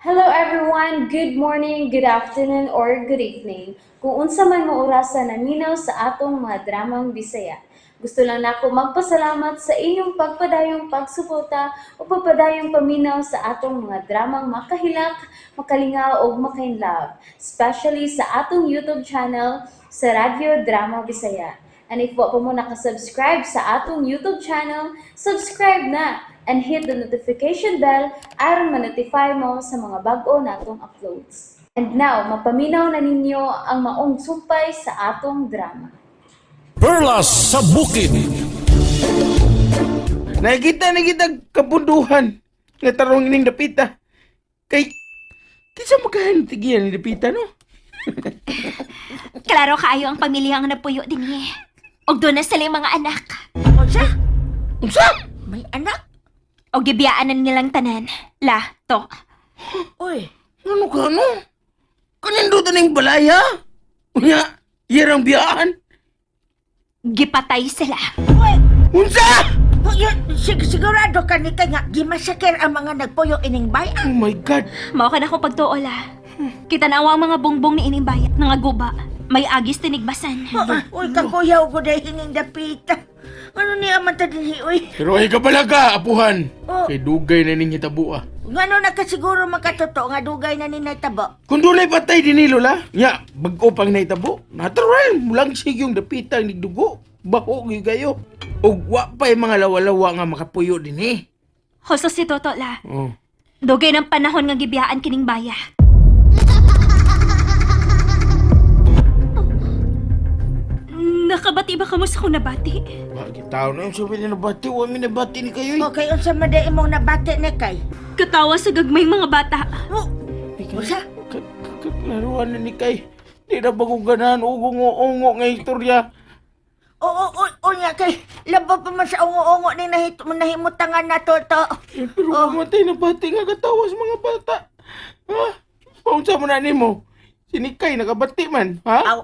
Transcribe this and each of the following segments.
Hello everyone, good morning, good afternoon, or good evening. Kung unsa man mo orasan naminaw sa atong mga dramang Bisaya. Gusto lang nako magpasalamat sa inyong pagpadayong pagsuporta o pagpadayong paminaw sa atong mga dramang makahilak, makalingaw o makainlove, especially sa atong YouTube channel sa Radyo Drama Bisaya. And if wa pa mo nakasubscribe sa atong YouTube channel, subscribe na and hit the notification bell aron ma-notify mo sa mga bag-o natong uploads. And now, mapaminaw na ninyo ang maong sumpay sa atong drama. Perlas sa Bukid. Nakikita na kita kabunduhan nga tarong ining dapita. Kinsa magkahan tigiyan ni dapita no? Klaro kaayo ang pamilyang napuyo din niya. Og doon na sila yung mga anak. Unsa? Unsa? May anak? Og gibiyaanan nilang tanan. La, to. Uy, Ano ka no? Kanindutan ning balaya? Unya, iyarang biyaan? Gipatay sila. uy! Unsa? Sigurado ka ni kanya gimasakir ang mga nagpuyo ining bayan. Oh my God. Mao ka na akong pagtuo, la. Kita na ang mga bongbong ni ining bayat. Nga guba. May agis tinigbasan. Uy, kakuyaw ko dahil hining dapita. Ano niya man ta dinhi, uy? Pero ay kabalaga, apuhan. Oh. Kay dugay na ning hitabo ah. Ngano nakasiguro makatuto nga dugay na ni natabo? Kung dunay patay din ni Lola, nya, bag-o pang naitabo. Natural, mulang sig yung dapitang nigdugo. Baho gyud kayo. Ug wa pa yung mga lawa-lawa nga makapuyo din eh. Hosto si Toto, la. Oh. Dugay ng panahon nga gibiyaan kining baya. Nakabati ba kamo sa kong nabati? Bakit tao na yung sabi na nabati? Huwag may nabati ni kayo eh. Okay, unsa man dai imong nabati ni kay? Katawa sa gagmay mga bata. Oh, unsa? Laruan na ni kay. Di na baguganan, ugong-ungo nga istorya. Oo, nya kay labo pa man sa ungo-ungo ni nahimutangan na toto. Eh, pero mamatay na bati nga katawa sa mga bata. Ha? Paunsa mo na ni mo? Si Nikay nakabati man, ha? Aw,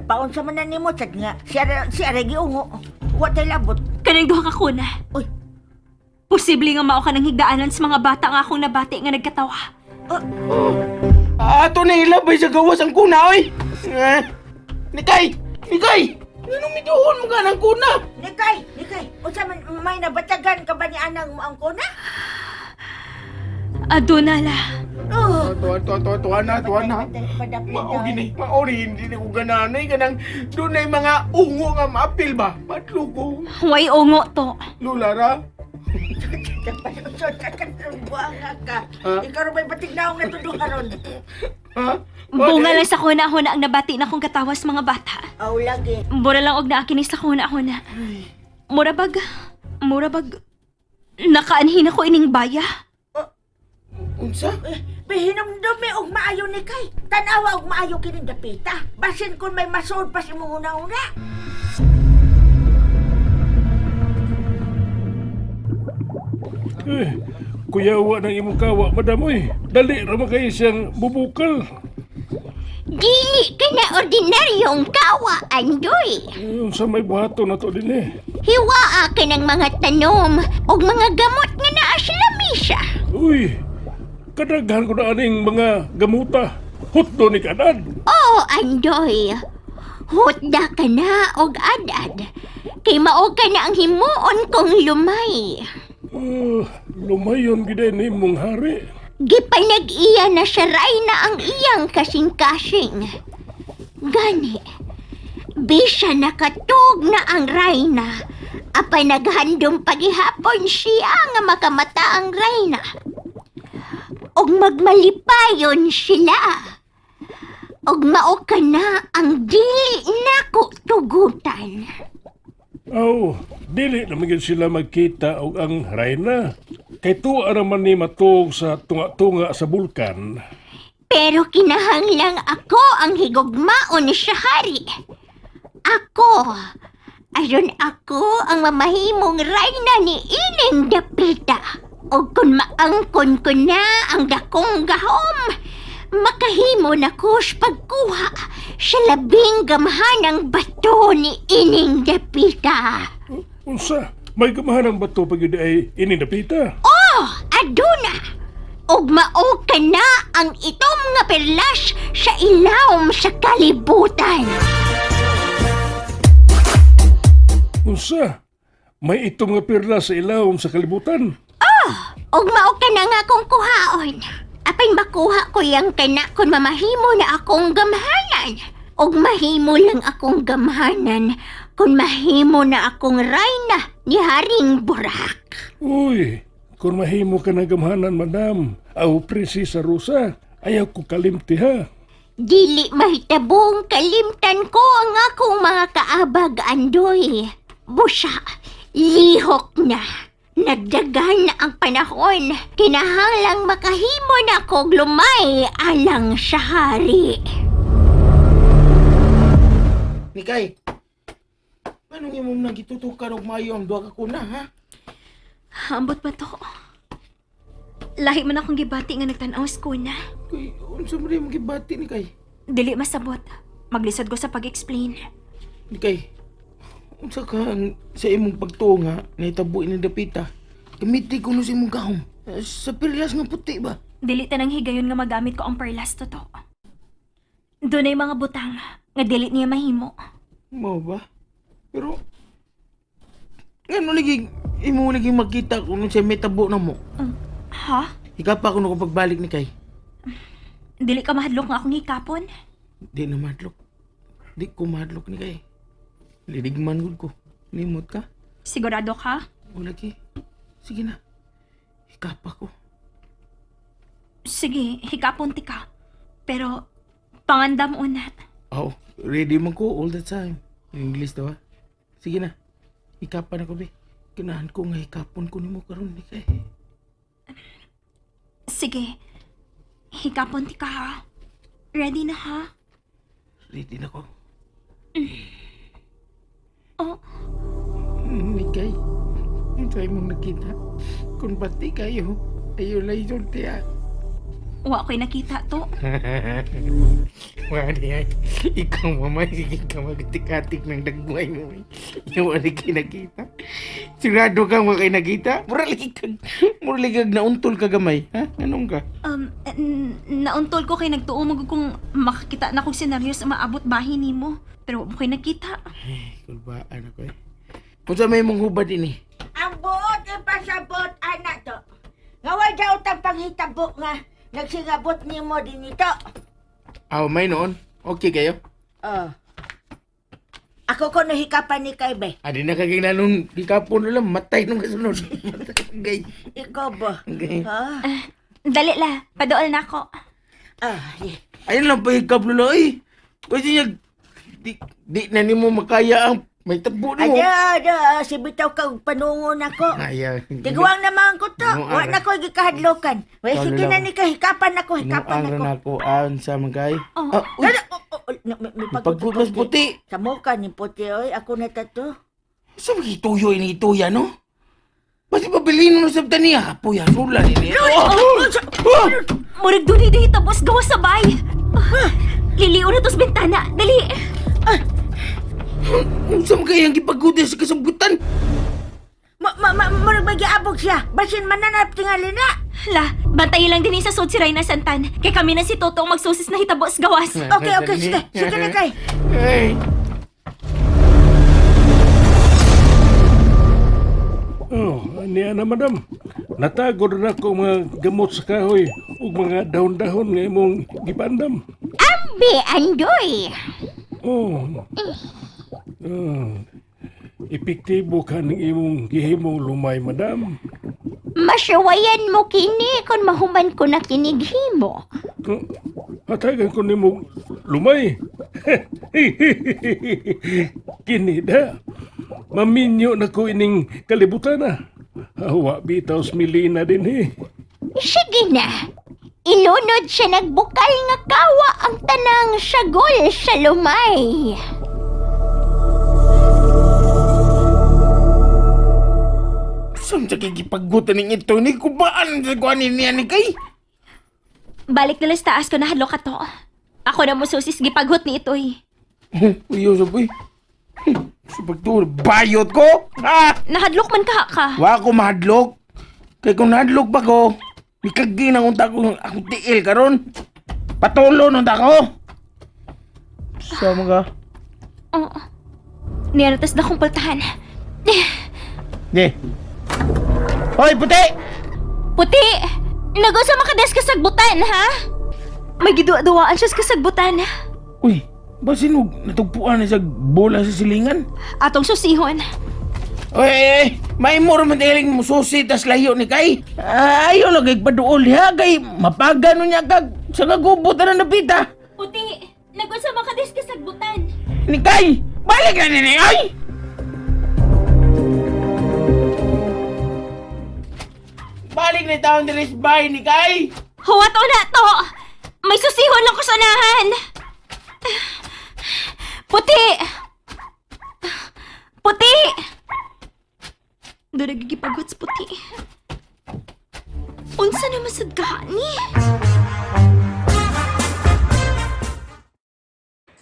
paunsa man na nimo sad nga. Siya regi ungo. Wa tay labot. Kanang duha ka kuna. Uy, Posible nga mao ka nang higdaanan sa mga bata nga akong nabati nga nagkatawa. Ato na ilabay sa gawas ang kuna, oy! Nikay! Nikay! Anong miduhon mo ka ng kuna? Nikay, unsa man may nabatagan ka ba ni anang mo ang kuna? Aduna la. Oh, Tuwa na. Maori, hindi na ko gananay. Ganang doon na yung mga ungo nga maapil ba? Matlugo. Way ungo to. Lulara? buanga ka. Ha? Ikaw rin may batignaong natuduhan ron. Ha? Bunga lang sa kuna-huna ang nabati na kong katawa sa mga bata. Aw, lagi. Mura lang og naakinis sa kuna-huna. Murabag. Nakaanhin ako ining baya. Unsa? Pihinumdumi og maayo ni kay. Tanawa og maayo kining dapita. Basin kung may masod pa si mong una-una. Kuyawa ng imong kawa, madam oy. Dali ra man kayo siyang bubukal. Dili ka na ordinaryong kawa, Andoy. Sa may buhato na to din eh. Hiwaa ka ng mga tanom o mga gamot nga naa sa lamisa. Uy, kadaghan ko na aning mga gamuta. Hutdo ni kanan. Oo, Andoy. Hutda ka na og adad. Kay mao ka na ang himuon kong lumay. Lumayon gid ni mong hari. Gipanag-iya na siya na ang iyang kasing-kasing. Gani, bisa nakatug na ang Rayna. Apay naghandom pagihapon siya nga makamata ang Rayna. Og magmalipayon sila. Og mao ka na ang dili nako tugutan. Aw, dili naman yun sila magkita og ang Rayna. Kay tuwa naman ni matug sa tunga-tunga sa bulkan. Pero kinahanglang ako ang higugmaon sa hari. Ako, ayon ako ang mamahimong Rayna ni ining dapita. O kung maangkon ko na ang dakong gahom, makahimo na ko sa pagkuha sa labing gamhanang bato ni ining dapita. Unsa? May gamahan ang bato pag yun ay ininapita. Oh, aduna! ug mao ka na ang itom nga perlas sa ilawom sa kalibutan. Unsa? May itom nga pirla sa ilawom sa kalibutan. Ug mao ka na nga kong kuhaon. Apay makuha ko yang kana kung mamahimo na akong gamhanan. Ug mahimo lang akong gamhanan kung mahimo na akong rayna ni Haring Burak. Uy, kung mahimo ka na gamhanan, madam, aw Prinsesa Rosa, ayaw ko kalimti ha. Dili mahitabong kalimtan ko ang akong mga kaabag, Andoy. Busa, lihok na. Nagdagan na ang panahon. Kinahanglang makahimo na kog lumay alang sa hari. Nikay, anong imong nagitutukan og maayo ang duha ka kuna, ha? Ambot pa to. Lahi man akong gibati nga nagtanaw sa kuna. Kay, unsa mo rin magibati ni kay? Dili masabot. Maglisod ko sa pag-explain. Nikay, unsa ka sa imong pagtuo nga nahitabo ni Dapita? Gamiti ko no sa imong gahom. Sa perlas nga puti ba? Dili tanang higayon nga magamit ko ang perlas to to. Doon ay mga butang nga dili niya mahimo. Mao ba? Pero, ngano lagi, imo lagi makita kung siya may tabo na mo. Ha? Ikapa ko na kung pagbalik ni kay. Dili ka mahadlok nga akong hikapon? Di na madlok. Di ko madlok ni kay. Lidigman gud ko. Limot ka? Sigurado ka? O lagi. Sige na. Ikapa ko. Sige, hikapon ti ka. Pero, pangandam una. Oh, ready man ko all the time. In English daw ha. Sige na. Ikapan ako be. Ganahan ko nga ikapon ko nimo karon ni kay. Sige, hikapon ti ka ha. Ready na ha? Ready na ko. Oh, Ni kay. Ito mong nakita. Kung pati kayo, ayaw lang yun tiya. wa ko'y nakita to. Wala yan. Ikaw mamay, sige ka magtikatik ng dagbuhay mo. Yung wala kinakita. Sigurado ka mo kayo nakita? Muraligag nauntol ka gamay. Ha? Anong ka? Nauntol ko kay nagtuumog kung makakita na kong senaryo sa maabot bahin nimo. Pero wa ko'y nakita. Ay, kulbaan ako eh. Punsa may mong hubad ini. Ang buot ay pasabot, anak to. Ngaway daw tang panghitabo nga. Nagsingabot ni mo din ito. Aw, may noon. Okay kayo? Ako ko nahikapan ni Kaybe. Adi na kaginanong ikapon na lang. Matay nung kasunod. Gay. Ikaw ba? Okay. Ha? Dali la, padool na ako. Ayun lang pa hikap lula eh. Kasi niya, di na ni mo makaya ang may tabo mo. Ada, si bitaw kag panungon ako. Ayaw. Tiguang naman ko to. Ano, Wa na ko gikahadlokan. Way Ikaw sige lang. na ni ka hikapan ako, Anong hikapan ang ako. ako aon sa mga Oh. uy, May pagputlas puti. Sa mukha ni puti, oy. Ako na tato. Sa mga ituyo ini ituya, no? Pati pabilin mo sa taniya. Kapuya, sula nini. Murag duni di tapos gawa sabay. Liliw na tos bintana, dali. Sa mga kayang gipagutin sa kasabutan. Murag may giabog siya. Basin mananap tingali na. La, bantayin lang din sa sud si Reyna Santan. Kay kami na si Toto ang magsusis na hitabos gawas. Okay, sige. Sige na kay. Ay. Oh, niya na madam. Natagod na ako mga gamot sa kahoy ug mga dahon-dahon nga imong gipandam. Ambi, Andoy. Oh. Epektibo ka ng imong gihimong lumay, madam. Masyawayan mo kini kung mahuman ko na kinighimo. Oh, hatagan ko nimo lumay. Kini da. Maminyo na ko ining kalibutan na. Hawa bitaw milina din Sige na. Ilunod siya nagbukal nga kawa ang tanang sagol sa lumay. Saan sa kikipagutan ng ito ni kubaan sa kuhanin niya ni kay? Balik nila sa taas ko na hadlok ka to. Ako na mo susis gipaghot ni itoy. Uyo sa boy. Sa pagtulo, bayot ko! Ha? Nahadlok man ka. Wa ko mahadlok. Kaya kung nahadlok pa ko, Likagi na unta ko akong tiil karon. Patulo nung ko. Sa mga. Oo. Niyaratas na kong paltahan. Di. Hoy, puti! Puti! Nagaw sa makades ka sagbutan, ha? May giduwa-duwaan siya sa kasagbutan. Uy, basin mo natugpuan na sa bola sa silingan? Atong susihon. Oy, may moro man tiling mo susi tas layo ni kay. Ayaw lang kay paduol ha kay mapagano niya kag sa kagubot na napita. Puti! Nagaw sa makades ka sagbutan. Ni kay, balik na ni ay! Balik na taon diri sa bahay ni kay. Huwat o na to! May susihon lang ko sa unahan! Puti! Puti! Doon nagigipagod sa puti. Unsa na masad ka ni?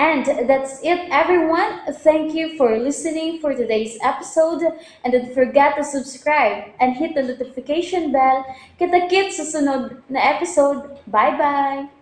And that's it, everyone. Thank you for listening for today's episode. And don't forget to subscribe and hit the notification bell. Kita-kits sa sunod na episode. Bye-bye!